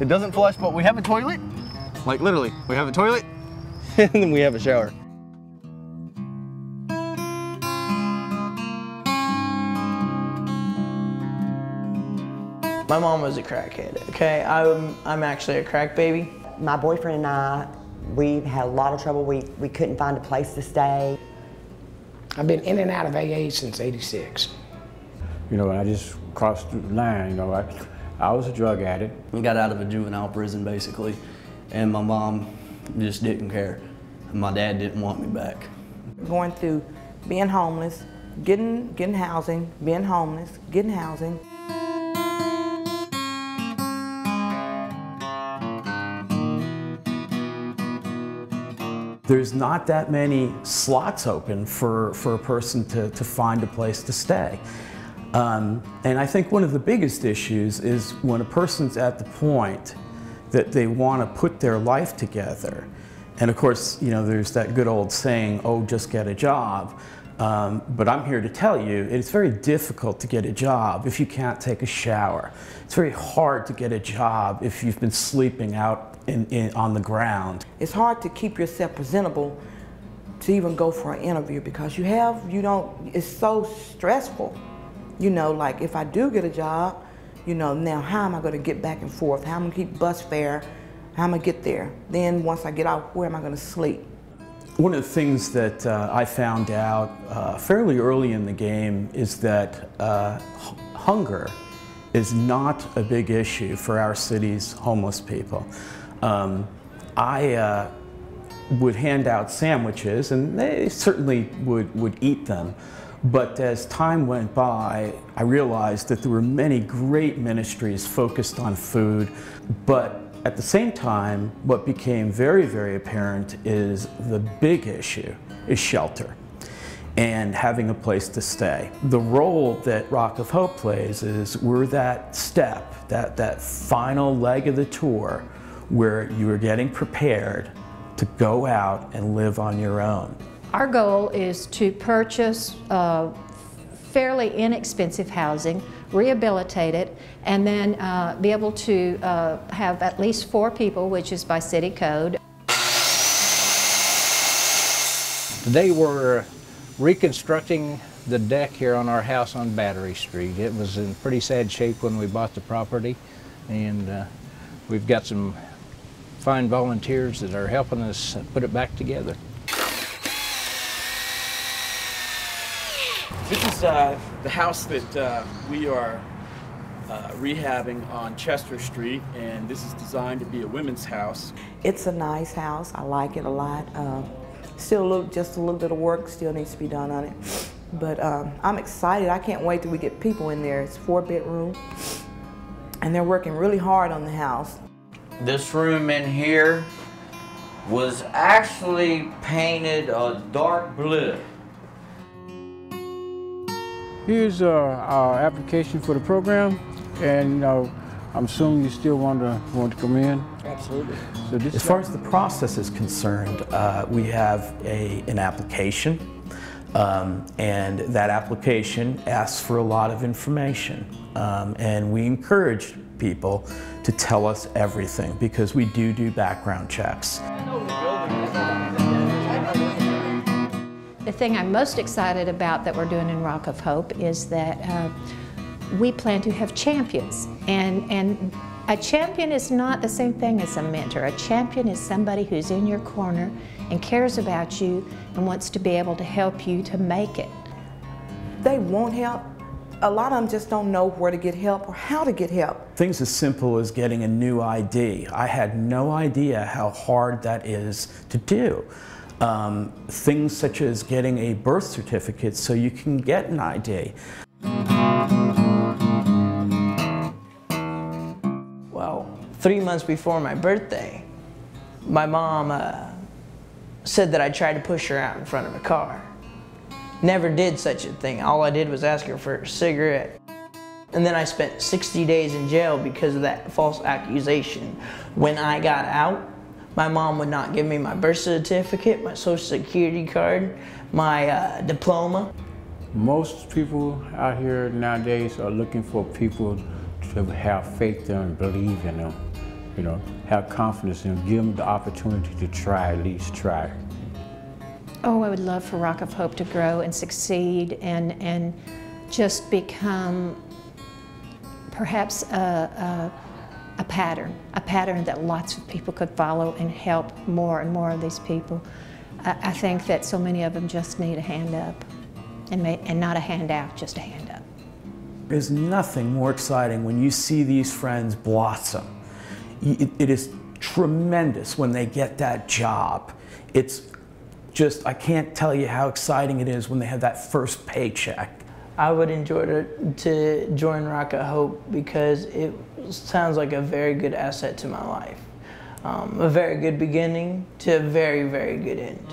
It doesn't flush, but we have a toilet. Like literally, we have a toilet and then we have a shower. My mom was a crackhead, okay? I'm actually a crack baby. My boyfriend and I, we had a lot of trouble. We couldn't find a place to stay. I've been in and out of AA since '86. You know, I just crossed the line, you know. I was a drug addict. I got out of a juvenile prison, basically, and my mom just didn't care. And my dad didn't want me back. Going through being homeless, getting housing, being homeless, getting housing. There's not that many slots open for a person to find a place to stay. And I think one of the biggest issues is when a person's at the point that they want to put their life together. And of course, you know, there's that good old saying, oh, just get a job. But I'm here to tell you, it's very difficult to get a job if you can't take a shower. It's very hard to get a job if you've been sleeping out on the ground. It's hard to keep yourself presentable to even go for an interview because it's so stressful. You know, like if I do get a job, you know, now how am I going to get back and forth? How am I going to keep bus fare? How am I going to get there? Then once I get out, where am I going to sleep? One of the things that I found out fairly early in the game is that hunger is not a big issue for our city's homeless people. I would hand out sandwiches, and they certainly would eat them. But as time went by, I realized that there were many great ministries focused on food. But at the same time, what became very, very apparent is the big issue is shelter and having a place to stay. The role that Rock of Hope plays is we're that step, that final leg of the tour where you are getting prepared to go out and live on your own. Our goal is to purchase fairly inexpensive housing, rehabilitate it, and then be able to have at least 4 people, which is by city code. Today we're reconstructing the deck here on our house on Battery Street. It was in pretty sad shape when we bought the property, and we've got some fine volunteers that are helping us put it back together. This is the house that we are rehabbing on Chester Street, and this is designed to be a women's house. It's a nice house. I like it a lot. Still just a little bit of work still needs to be done on it. But I'm excited. I can't wait till we get people in there. It's 4-bedroom, and they're working really hard on the house. This room in here was actually painted a dark blue. Here's our application for the program, and I'm assuming you still want to come in? Absolutely. So this as far as the process is concerned, we have an application, and that application asks for a lot of information, and we encourage people to tell us everything because we do background checks. The thing I'm most excited about that we're doing in Rock of Hope is that we plan to have champions. And a champion is not the same thing as a mentor. A champion is somebody who's in your corner and cares about you and wants to be able to help you to make it. They want help. A lot of them just don't know where to get help or how to get help. Things as simple as getting a new ID. I had no idea how hard that is to do. Things such as getting a birth certificate so you can get an ID. Well, 3 months before my birthday, my mom said that I tried to push her out in front of a car. Never did such a thing. All I did was ask her for a cigarette. And then I spent 60 days in jail because of that false accusation. When I got out, my mom would not give me my birth certificate, my social security card, my diploma. Most people out here nowadays are looking for people to have faith in and believe in them. You know, have confidence in them, give them the opportunity to try, at least try. Oh, I would love for Rock of Hope to grow and succeed and just become perhaps a pattern that lots of people could follow and help more and more of these people. I think that so many of them just need a hand up, and not a handout, just a hand up. There's nothing more exciting when you see these friends blossom. It is tremendous when they get that job. It's just, I can't tell you how exciting it is when they have that first paycheck. I would enjoy to join Rock of Hope because it sounds like a very good asset to my life. A very good beginning to a very, very good end.